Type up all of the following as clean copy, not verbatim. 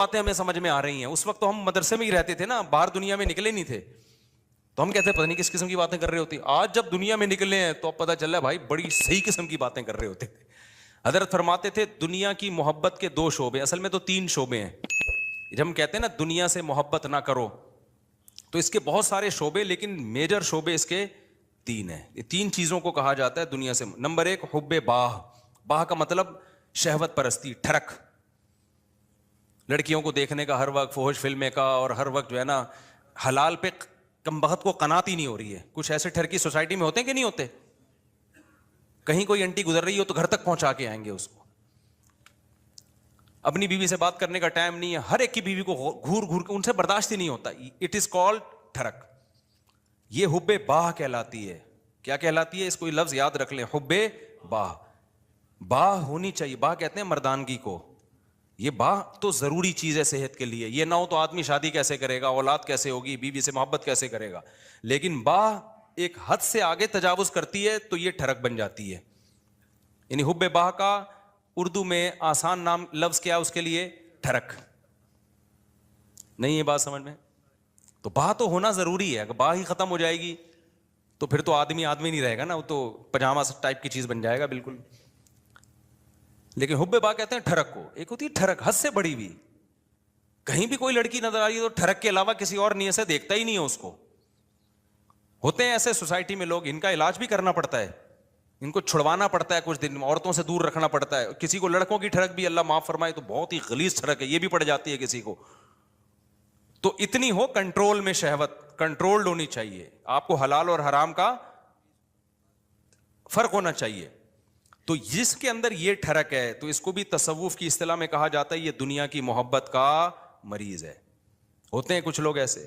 باتیں ہمیں سمجھ میں آ رہی ہیں. اس وقت تو ہم مدرسے میں ہی رہتے تھے نا, باہر دنیا میں نکلے نہیں تھے, تو ہم کہتے ہیں پتہ نہیں کس قسم کی باتیں کر رہے ہوتی. آج جب دنیا میں نکلے ہیں تو اب پتہ چل رہا ہے بھائی بڑی صحیح قسم کی باتیں کر رہے ہوتے تھے. حضرت فرماتے تھے دنیا کی محبت کے 2 شعبے, اصل میں تو 3 شعبے ہیں. جب ہم کہتے ہیں نا دنیا سے محبت نہ کرو, تو اس کے بہت سارے شعبے, لیکن میجر شعبے اس کے 3 ہیں. یہ 3 چیزوں کو کہا جاتا ہے دنیا سے. نمبر 1 حب باہ. باہ کا مطلب شہوت پرستی, ٹھڑک, لڑکیوں کو دیکھنے کا ہر وقت, فحش فلمیں کا, اور ہر وقت جو ہے نا حلال پہ کم بخت کو قناعت ہی نہیں ہو رہی ہے. کچھ ایسے ٹھرکی سوسائٹی میں ہوتے ہیں کہ نہیں ہوتے, کہیں کوئی انٹی گزر رہی ہو تو گھر تک پہنچا کے آئیں گے اس کو. اپنی بیوی سے بات کرنے کا ٹائم نہیں ہے, ہر ایک کی بیوی کو گھور گھور کے, ان سے برداشت ہی نہیں ہوتا. اٹ از کالڈ ٹھڑک. یہ حب باہ کہلاتی ہے. کیا کہلاتی ہے؟ اس کو یہ لفظ یاد رکھ لیں, حب باہ. باہ ہونی چاہیے, باہ کہتے ہیں مردانگی کو. یہ باہ تو ضروری چیز ہے صحت کے لیے. یہ نہ ہو تو آدمی شادی کیسے کرے گا, اولاد کیسے ہوگی, بیوی سے محبت کیسے کرے گا. لیکن باہ ایک حد سے آگے تجاوز کرتی ہے تو یہ ٹھڑک بن جاتی ہے. یعنی حب باہ کا اردو میں آسان نام لفظ کیا اس کے لیے؟ ٹھڑک. نہیں یہ بات سمجھ میں؟ تو باہ تو ہونا ضروری ہے. اگر باہ ہی ختم ہو جائے گی تو پھر تو آدمی نہیں رہے گا نا, وہ تو پجامہ ٹائپ کی چیز بن جائے گا بالکل. لیکن حب باہ کہتے ہیں ٹھڑک کو. ایک ہوتی ہے ٹھڑک حد سے بڑی ہوئی, کہیں بھی کوئی لڑکی نظر آ رہی ہے تو ٹھڑک کے علاوہ کسی اور نیت سے دیکھتا ہی نہیں ہے اس کو. ہوتے ہیں ایسے سوسائٹی میں لوگ, ان کا علاج بھی کرنا پڑتا ہے, ان کو چھڑوانا پڑتا ہے کچھ دن, عورتوں سے دور رکھنا پڑتا ہے. کسی کو لڑکوں کی ٹھڑک بھی اللہ معاف فرمائے تو بہت ہی غلیظ ٹھڑک ہے, یہ بھی پڑ جاتی ہے کسی کو. تو اتنی ہو کنٹرول میں, شہوت کنٹرولڈ ہونی چاہیے. آپ کو حلال اور حرام کا فرق ہونا چاہیے. تو جس کے اندر یہ ٹھڑک ہے تو اس کو بھی تصوف کی اصطلاح میں کہا جاتا ہے یہ دنیا کی محبت کا مریض ہے. ہوتے ہیں کچھ لوگ ایسے,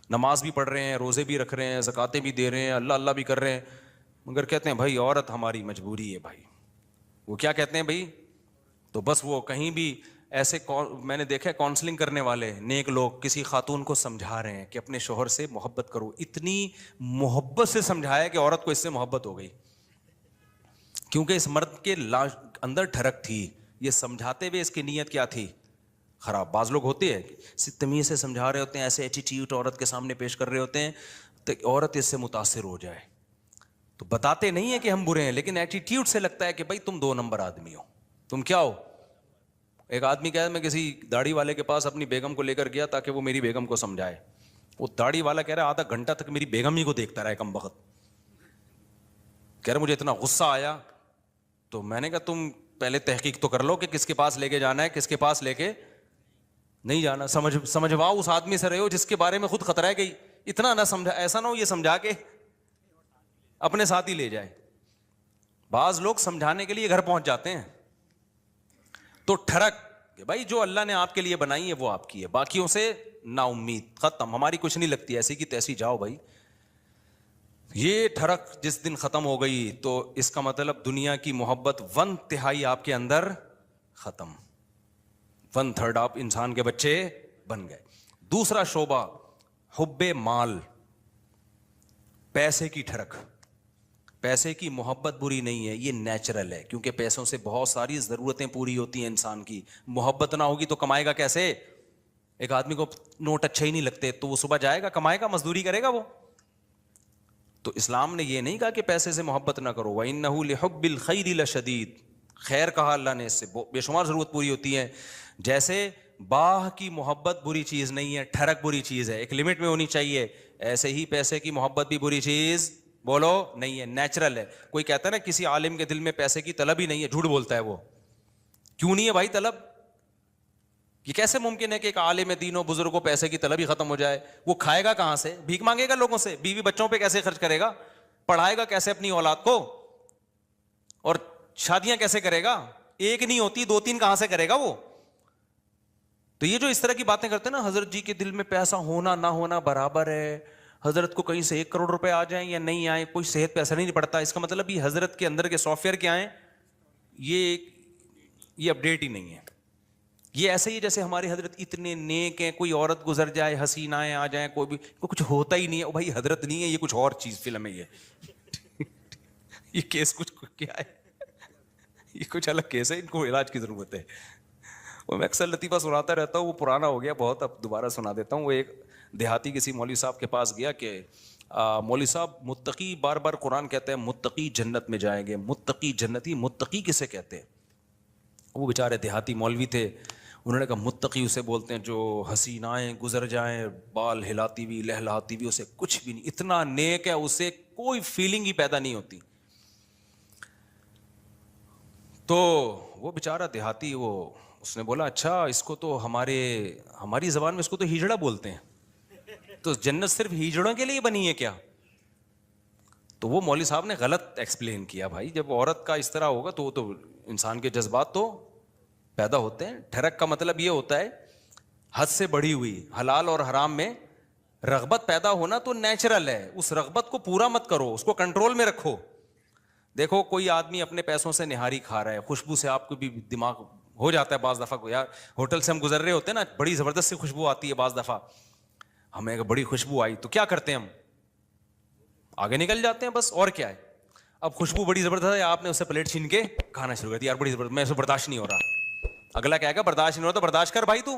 نماز بھی پڑھ رہے ہیں, روزے بھی رکھ رہے ہیں, زکاتیں بھی دے رہے ہیں, اللہ اللہ بھی کر رہے ہیں, مگر کہتے ہیں بھائی عورت ہماری مجبوری ہے. بھائی وہ کیا کہتے ہیں بھائی, تو بس وہ کہیں بھی ایسے, میں نے دیکھا کاؤنسلنگ کرنے والے نیک لوگ کسی خاتون کو سمجھا رہے ہیں کہ اپنے شوہر سے محبت کرو. اتنی محبت سے سمجھایا کہ عورت کو اس سے محبت ہو گئی, کیونکہ اس مرد کے اندر ٹھڑک تھی. یہ سمجھاتے ہوئے اس کی نیت کیا تھی؟ خراب. بعض لوگ ہوتے ہیں تمیز سے سمجھا رہے ہوتے ہیں, ایسے ایٹیٹیوڈ عورت کے سامنے پیش کر رہے ہوتے ہیں تو عورت اس سے متاثر ہو جائے. تو بتاتے نہیں ہیں کہ ہم برے ہیں, لیکن ایٹیٹیوڈ سے لگتا ہے کہ بھائی تم 2 نمبر آدمی ہو, تم کیا ہو. ایک آدمی کہا میں کسی داڑھی والے کے پاس اپنی بیگم کو لے کر گیا تاکہ وہ میری بیگم کو سمجھائے. وہ داڑھی والا کہہ رہا ہے آدھا گھنٹہ تک میری بیگم ہی کو دیکھتا رہا کم بخت. کہہ رہا مجھے اتنا غصہ آیا. تو میں نے کہا تم پہلے تحقیق تو کر لو کہ کس کے پاس لے کے جانا ہے, کس کے پاس لے کے نہیں جانا. سمجھواؤ اس آدمی سے رہے ہو جس کے بارے میں خود خطرہ ہے کہ اتنا نہ سمجھا, ایسا نہ ہو یہ سمجھا کے اپنے ساتھ ہی لے جائے. بعض لوگ سمجھانے کے لیے گھر پہنچ جاتے ہیں. تو ٹھڑک کہ بھائی جو اللہ نے آپ کے لیے بنائی ہے وہ آپ کی ہے, باقیوں سے نا امید, ختم, ہماری کچھ نہیں لگتی, ایسی کی تیسی جاؤ بھائی. یہ ٹھڑک جس دن ختم ہو گئی تو اس کا مطلب دنیا کی محبت 1/3 آپ کے اندر ختم, 1/3 آپ انسان کے بچے بن گئے. دوسرا شعبہ حب مال, پیسے کی ٹھڑک. پیسے کی محبت بری نہیں ہے, یہ نیچرل ہے, کیونکہ پیسوں سے بہت ساری ضرورتیں پوری ہوتی ہیں انسان کی. محبت نہ ہوگی تو کمائے گا کیسے؟ ایک آدمی کو نوٹ اچھے ہی نہیں لگتے تو وہ صبح جائے گا, کمائے گا, مزدوری کرے گا وہ. تو اسلام نے یہ نہیں کہا کہ پیسے سے محبت نہ کرو, وَإِنَّهُ لِحُبِّ الْخَيْرِ لَشَدِيدٌ, خیر کہا اللہ نے, اس سے بے شمار ضرورت پوری ہوتی ہے. جیسے باہ کی محبت بری چیز نہیں ہے, ٹھڑک بری چیز ہے, ایک لمٹ میں ہونی چاہیے, ایسے ہی پیسے کی محبت بھی بری چیز بولو نہیں ہے, نیچرل ہے. کوئی کہتا ہے نا کسی عالم کے دل میں پیسے کی طلب ہی نہیں ہے, جھوٹ بولتا ہے وہ. کیوں نہیں ہے بھائی طلب؟ یہ کیسے ممکن ہے کہ ایک عالم دین و بزرگ کو پیسے کی طلب ہی ختم ہو جائے؟ وہ کھائے گا کہاں سے؟ بھیک مانگے گا لوگوں سے؟ بیوی بچوں پہ کیسے خرچ کرے گا؟ پڑھائے گا کیسے اپنی اولاد کو؟ اور شادیاں کیسے کرے گا؟ ایک نہیں ہوتی, 2-3 کہاں سے کرے گا وہ؟ تو یہ جو اس طرح کی باتیں کرتے ہیں نا, حضرت جی کے دل میں پیسہ ہونا نہ ہونا برابر ہے, حضرت کو کہیں سے 1 کروڑ روپے آ جائیں یا نہیں آئیں کوئی صحت پہ اثر نہیں پڑتا. اس کا مطلب یہ حضرت کے اندر کے سافٹ ویئر کیا ہیں, یہ اپڈیٹ ہی نہیں ہے. یہ ایسے ہی جیسے ہمارے حضرت اتنے نیک ہیں, کوئی عورت گزر جائے, حسینائیں آ جائیں, کوئی بھی کچھ ہوتا ہی نہیں ہے. بھائی حضرت نہیں ہے, یہ کچھ اور چیز فلم ہے. یہ کیس کچھ کیا ہے, یہ کچھ الگ کیس ہے, ان کو علاج کی ضرورت ہے. وہ میں اکثر لطیفہ سناتا رہتا ہوں, وہ پرانا ہو گیا بہت, اب دوبارہ سنا دیتا ہوں. وہ ایک دیہاتی کسی مولوی صاحب کے پاس گیا کہ مولوی صاحب متقی, بار بار قرآن کہتے ہیں متقی جنت میں جائیں گے, متقی جنتی, متقی کسے کہتے ہیں؟ وہ بیچارے دیہاتی مولوی تھے, انہوں نے کہا متقی اسے بولتے ہیں جو حسینائیں گزر جائیں بال ہلاتی ہوئی لہلاتی ہوئی, اسے کچھ بھی نہیں, اتنا نیک ہے اسے کوئی فیلنگ ہی پیدا نہیں ہوتی. تو وہ بیچارہ دیہاتی, وہ اس نے بولا اچھا اس کو تو ہماری زبان میں اس کو تو ہجڑا بولتے ہیں, تو جنت صرف ہجڑوں کے لیے بنی ہے کیا؟ تو وہ مولوی صاحب نے غلط ایکسپلین کیا, بھائی جب عورت کا اس طرح ہوگا تو انسان کے جذبات تو پیدا ہوتے ہیں. ٹھرک کا مطلب یہ ہوتا ہے حد سے بڑھی ہوئی, حلال اور حرام میں رغبت پیدا ہونا تو نیچرل ہے, اس رغبت کو پورا مت کرو, اس کو کنٹرول میں رکھو. دیکھو کوئی آدمی اپنے پیسوں سے نہاری کھا رہا ہے, خوشبو سے آپ کو بھی دماغ ہو جاتا ہے بعض دفعہ کو, یار ہوٹل سے ہم گزر رہے ہوتے ہیں نا, بڑی زبردست سی خوشبو آتی ہے, بعض دفعہ ہمیں بڑی خوشبو آئی تو کیا کرتے ہیں ہم, آگے نکل جاتے ہیں بس, اور کیا ہے. اب خوشبو بڑی زبردست ہے, آپ نے اس سے پلیٹ چھین کے کھانا شروع کر دیا, یار بڑی زبردست, میں اسے برداشت نہیں ہو رہا. اگلا کہے گا برداشت نہیں ہو رہا تو برداشت کر بھائی, تو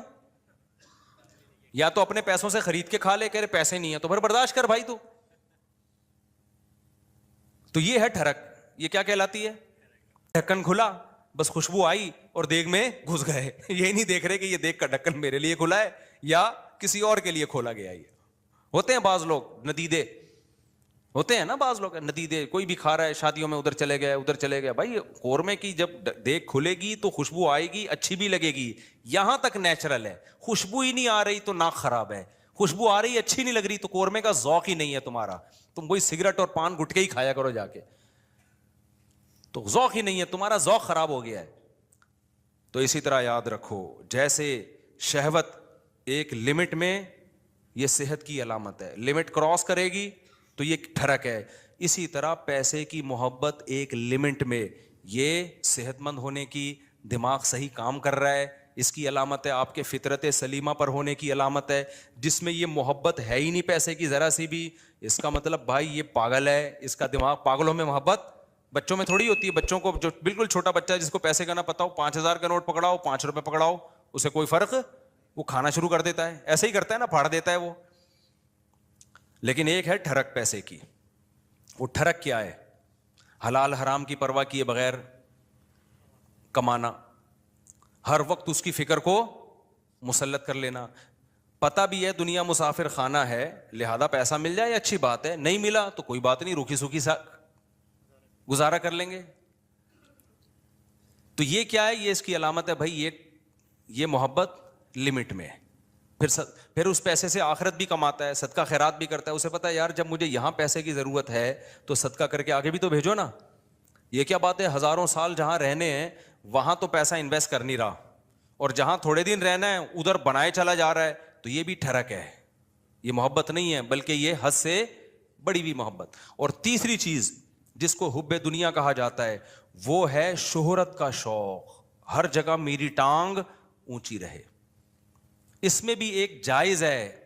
یا تو اپنے پیسوں سے خرید کے کھا لے, کہہ رہے پیسے نہیں ہیں تو پھر برداشت کر بھائی تو. تو یہ ہے ٹھرک, یہ کیا کہلاتی ہے؟ ڈھکن کھلا, بس خوشبو آئی اور دیگ میں گھس گئے, یہ نہیں دیکھ رہے کہ یہ دیگ کا ڈھکن میرے لیے کھلا ہے یا کسی اور کے لیے کھولا گیا. یہ ہوتے ہیں بعض لوگ ندیدے, ہوتے ہیں نا بعض لوگ ندیدے, کوئی بھی کھا رہا ہے شادیوں میں, ادھر چلے گئے, بھائی قورمے کی جب دیگ کھلے گی تو خوشبو آئے گی, اچھی بھی لگے گی, یہاں تک نیچرل ہے. خوشبو ہی نہیں آ رہی تو ناک خراب ہے, خوشبو آ رہی اچھی نہیں لگ رہی تو قورمے کا ذوق ہی نہیں ہے تمہارا, تم وہی سگریٹ اور پان گٹکے ہی کھایا کرو جا کے, تو ذوق ہی نہیں ہے تمہارا, ذوق خراب ہو گیا ہے. تو اسی طرح یاد رکھو, جیسے شہوت ایک لمٹ میں, یہ صحت کی علامت ہے, لمٹ کراس کرے گی تو یہ ٹھرک ہے. اسی طرح پیسے کی محبت ایک لمٹ میں, یہ صحت مند ہونے کی, دماغ صحیح کام کر رہا ہے, اس کی علامت ہے, آپ کے فطرت سلیمہ پر ہونے کی علامت ہے. جس میں یہ محبت ہے ہی نہیں پیسے کی ذرا سی بھی, اس کا مطلب بھائی یہ پاگل ہے, اس کا دماغ, پاگلوں میں محبت بچوں میں تھوڑی ہوتی ہے. بچوں کو, جو بالکل چھوٹا بچہ ہے جس کو پیسے کا نہ پتا ہو, 5,000 کا نوٹ پکڑاؤ, 5 روپے پکڑاؤ, اسے کوئی فرق, وہ کھانا شروع کر دیتا ہے, ایسے ہی کرتا ہے نا, پھاڑ دیتا ہے وہ. لیکن ایک ہے ٹھرک پیسے کی. وہ ٹھرک کیا ہے؟ حلال حرام کی پرواہ کیے بغیر کمانا, ہر وقت اس کی فکر کو مسلط کر لینا. پتہ بھی ہے دنیا مسافر خانہ ہے, لہذا پیسہ مل جائے اچھی بات ہے, نہیں ملا تو کوئی بات نہیں, روکھی سوکھی سا گزارا کر لیں گے. تو یہ کیا ہے؟ یہ اس کی علامت ہے بھائی, یہ محبت لمٹ میں ہے. پھر اس پیسے سے آخرت بھی کماتا ہے, صدقہ خیرات بھی کرتا ہے. اسے پتا ہے یار جب مجھے یہاں پیسے کی ضرورت ہے تو صدقہ کر کے آگے بھی تو بھیجو نا. یہ کیا بات ہے, ہزاروں سال جہاں رہنے ہیں وہاں تو پیسہ انویسٹ کر نہیں رہا, اور جہاں تھوڑے دن رہنا ہے ادھر بنائے چلا جا رہا ہے. تو یہ بھی ٹھرک ہے, یہ محبت نہیں ہے بلکہ یہ حد سے بڑی ہوئی محبت. اور تیسری چیز جس کو حب دنیا کہا جاتا ہے وہ ہے شہرت کا شوق, ہر جگہ میری ٹانگ اونچی رہے. اس میں بھی ایک جائز ہے,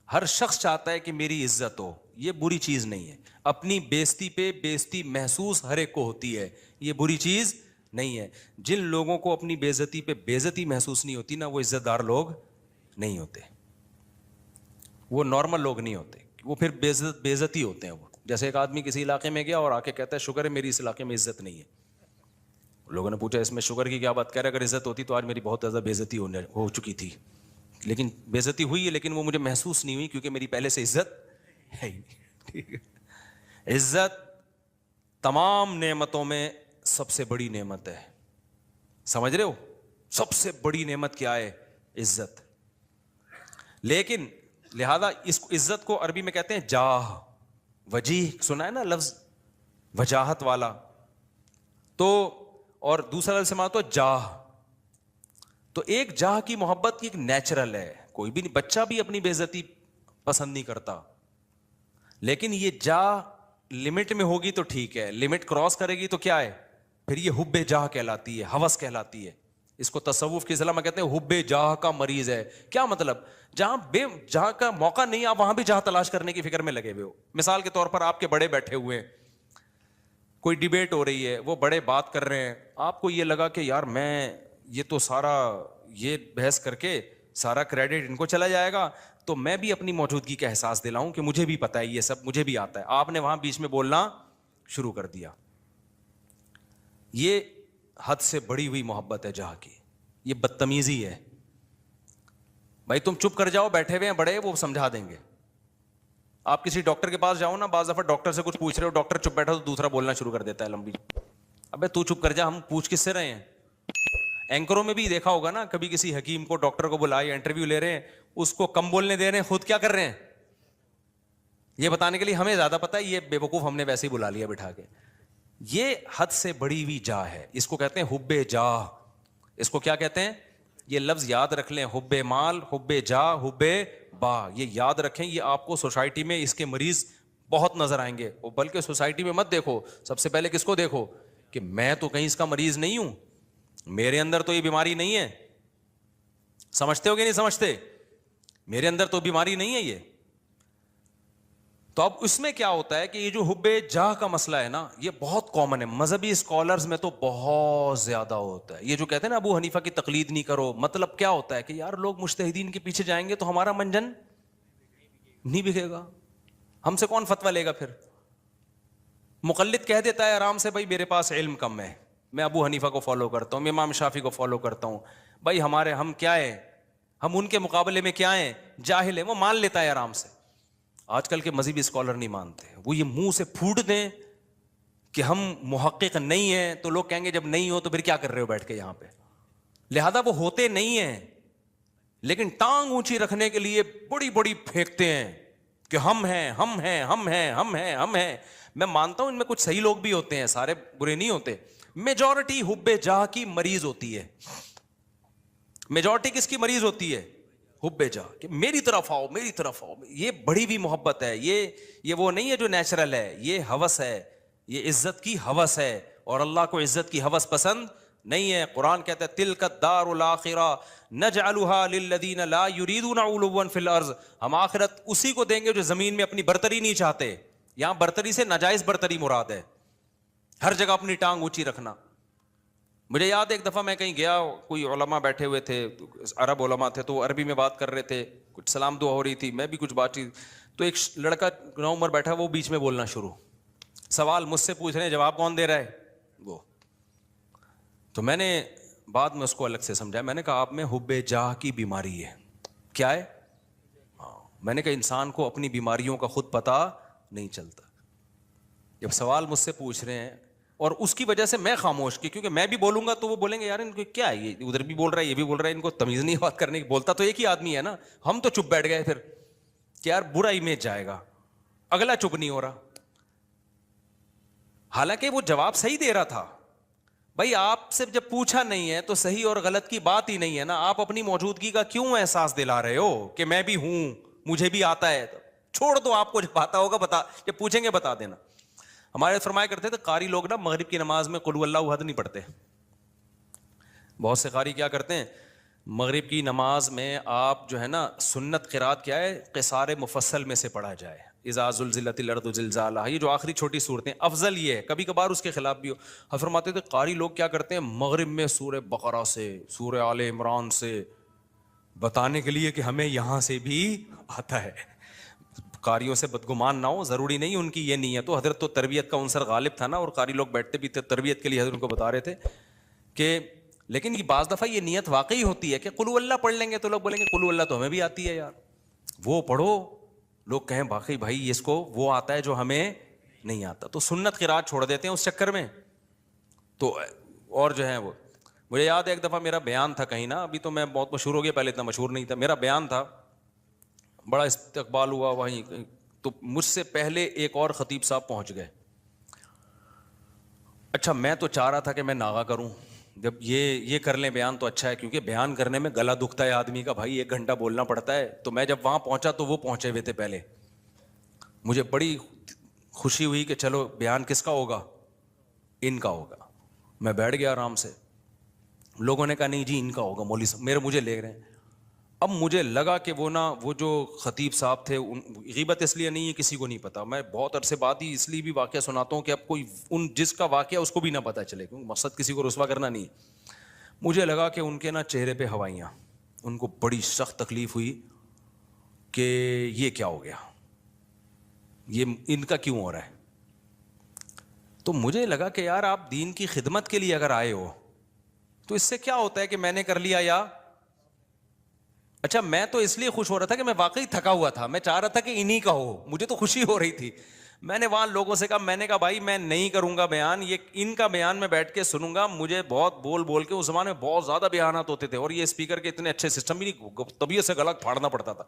ہر شخص چاہتا ہے کہ میری عزت ہو, یہ بری چیز نہیں ہے. اپنی بےزتی پہ بےزتی محسوس ہر ایک کو ہوتی ہے, یہ بری چیز نہیں ہے. جن لوگوں کو اپنی بےزتی پہ بےزتی محسوس نہیں ہوتی نا, وہ عزت دار لوگ نہیں ہوتے, وہ نارمل لوگ نہیں ہوتے, وہ پھر بےزتی ہوتے ہیں. وہ جیسے ایک آدمی کسی علاقے میں گیا اور آ کے کہتا ہے شکر ہے میری اس علاقے میں عزت نہیں ہے. لوگوں نے پوچھا اس میں شکر کی کیا بات, کہہ رہے اگر عزت ہوتی تو آج میری بہت زیادہ بےزتی ہو چکی تھی, لیکن بےزتی ہوئی ہے لیکن وہ مجھے محسوس نہیں ہوئی کیونکہ میری پہلے سے عزت ہے ہی نہیں. ٹھیک ہے, عزت تمام نعمتوں میں سب سے بڑی نعمت ہے, سمجھ رہے ہو؟ سب سے بڑی نعمت کیا ہے؟ عزت. لیکن لہذا اس عزت کو عربی میں کہتے ہیں جاہ, وجیح سنا ہے نا لفظ, وجاہت والا. تو اور دوسرا لفظ سماعت تو جاہ. تو ایک جاہ کی محبت کی ایک نیچرل ہے, کوئی بھی نہیں, بچہ بھی اپنی بے عزتی پسند نہیں کرتا, لیکن یہ جاہ لمٹ میں ہوگی تو ٹھیک ہے, لمٹ کراس کرے گی تو کیا ہے, پھر یہ حب جاہ کہلاتی ہے, ہوس کہلاتی ہے. اس کو تصوف کی اصطلاح میں کہتے ہیں حب جاہ کا مریض ہے. کیا مطلب؟ جہاں کا موقع نہیں آپ وہاں بھی جاہ تلاش کرنے کی فکر میں لگے ہوئے ہو. مثال کے طور پر آپ کے بڑے بیٹھے ہوئے ہیں, کوئی ڈیبیٹ ہو رہی ہے, وہ بڑے بات کر رہے ہیں, آپ کو یہ لگا کہ یار میں یہ تو سارا یہ بحث کر کے سارا کریڈٹ ان کو چلا جائے گا. تو میں بھی اپنی موجودگی کا احساس دلاؤں کہ مجھے بھی پتا ہے یہ سب, مجھے بھی آتا ہے. آپ نے وہاں بیچ میں بولنا شروع کر دیا. یہ حد سے بڑی ہوئی محبت ہے جہاں کی, یہ بدتمیزی ہے. بھائی تم چپ کر جاؤ, بیٹھے ہوئے ہیں بڑے, وہ سمجھا دیں گے. آپ کسی ڈاکٹر کے پاس جاؤ نا, بعض دفعہ ڈاکٹر سے کچھ پوچھ رہے ہو, ڈاکٹر چپ بیٹھا تو دوسرا بولنا شروع کر دیتا ہے لمبی. ابے تو چپ کر جا, ہم پوچھ کس سے رہے ہیں. اینکروں میں بھی دیکھا ہوگا نا, کبھی کسی حکیم کو, ڈاکٹر کو بلائے, انٹرویو لے رہے ہیں, اس کو کم بولنے دے رہے ہیں, خود کیا کر رہے ہیں یہ بتانے کے لیے ہمیں زیادہ پتا ہے, یہ بے وقوف ہم نے ویسے ہی بلا لیا بٹھا کے. یہ حد سے بڑی ہوئی جاہ ہے, اس کو کہتے ہیں حب جاہ. اس کو کیا کہتے ہیں, یہ لفظ یاد رکھ لیں, حب مال, حب جاہ, حب با, یہ یاد رکھیں. یہ آپ کو سوسائٹی میں اس کے مریض بہت نظر آئیں گے. بلکہ سوسائٹی میں مت دیکھو, سب سے پہلے کس کو دیکھو کہ میں تو کہیں اس کا مریض نہیں ہوں, میرے اندر تو یہ بیماری نہیں ہے. سمجھتے ہو کہ نہیں سمجھتے, میرے اندر تو بیماری نہیں ہے یہ. تو اب اس میں کیا ہوتا ہے کہ یہ جو حب جاہ کا مسئلہ ہے نا, یہ بہت کامن ہے. مذہبی اسکالرز میں تو بہت زیادہ ہوتا ہے. یہ جو کہتے ہیں نا ابو حنیفہ کی تقلید نہیں کرو, مطلب کیا ہوتا ہے کہ یار لوگ مجتہدین کے پیچھے جائیں گے تو ہمارا منجن نہیں بکے گا, ہم سے کون فتویٰ لے گا پھر. مقلد کہہ دیتا ہے آرام سے, بھائی میرے پاس علم کم ہے, میں ابو حنیفہ کو فالو کرتا ہوں, میں امام شافعی کو فالو کرتا ہوں, بھائی ہم کیا ہیں, ہم ان کے مقابلے میں کیا ہیں, جاہل ہیں. وہ مان لیتا ہے آرام سے. آج کل کے مذہبی اسکالر نہیں مانتے, وہ یہ منہ سے پھوٹ دیں کہ ہم محقق نہیں ہیں, تو لوگ کہیں گے جب نہیں ہو تو پھر کیا کر رہے ہو بیٹھ کے یہاں پہ. لہذا وہ ہوتے نہیں ہیں, لیکن ٹانگ اونچی رکھنے کے لیے بڑی بڑی پھینکتے ہیں کہ ہم ہیں, ہم ہیں, ہم ہیں, ہم ہیں, ہم ہیں. میں مانتا ہوں ان میں کچھ صحیح لوگ بھی ہوتے ہیں, سارے برے نہیں ہوتے. میجورٹی حب جاہ کی مریض ہوتی ہے. میجورٹی کس کی مریض ہوتی ہے, حب جاہ, کہ میری طرف آؤ, میری طرف آؤ. یہ بڑی بھی محبت ہے, یہ وہ نہیں ہے جو نیچرل ہے, یہ ہوس ہے, یہ عزت کی ہوس ہے. اور اللہ کو عزت کی ہوس پسند نہیں ہے. قرآن کہتا ہے تلک الدار الاخرہ نجعلها للذین لا یریدون علوا فی الارض, ہم آخرت اسی کو دیں گے جو زمین میں اپنی برتری نہیں چاہتے. یہاں برتری سے ناجائز برتری مراد ہے, ہر جگہ اپنی ٹانگ اونچی رکھنا. مجھے یاد ہے ایک دفعہ میں کہیں گیا, کوئی علماء بیٹھے ہوئے تھے, عرب علماء تھے, تو عربی میں بات کر رہے تھے, کچھ سلام دعا ہو رہی تھی, میں بھی کچھ بات چیت, تو ایک لڑکا نو عمر بیٹھا, وہ بیچ میں بولنا شروع, سوال مجھ سے پوچھ رہے ہیں, جواب کون دے رہا ہے, وہ. تو میں نے بعد میں اس کو الگ سے سمجھایا, میں نے کہا آپ میں حب جاہ کی بیماری ہے. کیا ہے؟ میں نے کہا انسان کو اپنی بیماریوں کا خود پتہ نہیں چلتا. جب سوال مجھ سے پوچھ رہے ہیں اور اس کی وجہ سے میں خاموش کی, کیونکہ میں بھی بولوں گا تو وہ بولیں گے یار ان کو کیا ہے, یہ ادھر بھی بول رہا ہے, یہ بھی بول رہا ہے, ان کو تمیز نہیں بات کرنے کی. بولتا تو ایک ہی آدمی ہے نا. ہم تو چپ بیٹھ گئے پھر کہ یار برا امیج جائے گا, اگلا چپ نہیں ہو رہا. حالانکہ وہ جواب صحیح دے رہا تھا. بھائی آپ سے جب پوچھا نہیں ہے تو صحیح اور غلط کی بات ہی نہیں ہے نا, آپ اپنی موجودگی کا کیوں احساس دلا رہے ہو کہ میں بھی ہوں, مجھے بھی آتا ہے. چھوڑ دو, آپ کو جب آتا ہوگا بتا, جب پوچھیں گے بتا دینا. ہمارے فرمایا کرتے تھے قاری لوگ نا مغرب کی نماز میں قل ہو اللہ احد نہیں پڑھتے. بہت سے قاری کیا کرتے ہیں, مغرب کی نماز میں آپ جو ہے نا سنت قرات کیا ہے, قصار مفصل میں سے پڑھا جائے, اذا زلزلت الارض زلزالہا, یہ جو آخری چھوٹی صورتیں, افضل یہ ہے. کبھی کبھار اس کے خلاف بھی ہو. ہم فرماتے تھے قاری لوگ کیا کرتے ہیں, مغرب میں سورہ بقرہ سے, سورہ آل عمران سے, بتانے کے لیے کہ ہمیں یہاں سے بھی آتا ہے. قاریوں سے بدگمان نہ ہو, ضروری نہیں ان کی یہ نیت ہو. حضرت تو تربیت کا عنصر غالب تھا نا, اور قاری لوگ بیٹھتے بھی تھے تربیت کے لیے, حضرت ان کو بتا رہے تھے کہ, لیکن یہ بعض دفعہ یہ نیت واقعی ہوتی ہے کہ قل ہو اللہ پڑھ لیں گے تو لوگ بولیں گے قل ہو اللہ تو ہمیں بھی آتی ہے یار, وہ پڑھو. لوگ کہیں باقی بھائی اس کو وہ آتا ہے جو ہمیں نہیں آتا, تو سنت قرات چھوڑ دیتے ہیں اس چکر میں. تو اور جو ہے وہ, مجھے یاد ہے ایک دفعہ میرا بیان تھا کہیں نا, ابھی تو میں بہت مشہور ہو گیا, پہلے اتنا مشہور نہیں تھا. میرا بیان تھا, بڑا استقبال ہوا وہیں, تو مجھ سے پہلے ایک اور خطیب صاحب پہنچ گئے. اچھا میں تو چاہ رہا تھا کہ میں ناغا کروں, جب یہ کر لیں بیان تو اچھا ہے, کیونکہ بیان کرنے میں گلا دکھتا ہے آدمی کا, بھائی 1 گھنٹہ بولنا پڑتا ہے. تو میں جب وہاں پہنچا تو وہ پہنچے ہوئے تھے پہلے. مجھے بڑی خوشی ہوئی کہ چلو بیان کس کا ہوگا, ان کا ہوگا. میں بیٹھ گیا آرام سے. لوگوں نے کہا نہیں جی ان کا ہوگا, مولوی صاحب مجھے لے رہے ہیں. اب مجھے لگا کہ وہ جو خطیب صاحب تھے, غیبت اس لیے نہیں ہے کسی کو نہیں پتا, میں بہت عرصے بعد ہی اس لیے بھی واقعہ سناتا ہوں کہ اب کوئی جس کا واقعہ اس کو بھی نہ پتہ چلے, کیونکہ مقصد کسی کو رسوا کرنا نہیں. مجھے لگا کہ ان کے نا چہرے پہ ہوائیاں, ان کو بڑی سخت تکلیف ہوئی کہ یہ کیا ہو گیا, یہ ان کا کیوں ہو رہا ہے. تو مجھے لگا کہ یار آپ دین کی خدمت کے لیے اگر آئے ہو تو اس سے کیا ہوتا ہے کہ میں نے کر لیا یا اچھا. میں تو اس لیے خوش ہو رہا تھا کہ میں واقعی تھکا ہوا تھا, میں چاہ رہا تھا کہ انہی کا ہو, مجھے تو خوشی ہو رہی تھی. میں نے وہاں لوگوں سے کہا, میں نے کہا بھائی میں نہیں کروں گا بیان, یہ ان کا بیان میں بیٹھ کے سنوں گا. مجھے بہت بول بول کے اس زمانے میں بہت زیادہ بیانات ہوتے تھے اور یہ اسپیکر کے اتنے اچھے سسٹم بھی نہیں, طبیعت سے گلا پھاڑنا پڑتا تھا.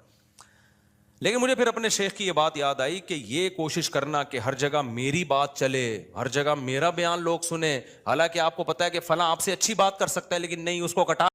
لیکن مجھے پھر اپنے شیخ کی یہ بات یاد آئی کہ یہ کوشش کرنا کہ ہر جگہ میری بات چلے, ہر جگہ میرا بیان لوگ سنیں, حالانکہ آپ کو پتا ہے کہ فلاں آپ سے اچھی بات کر سکتا ہے لیکن نہیں, اس کو کٹا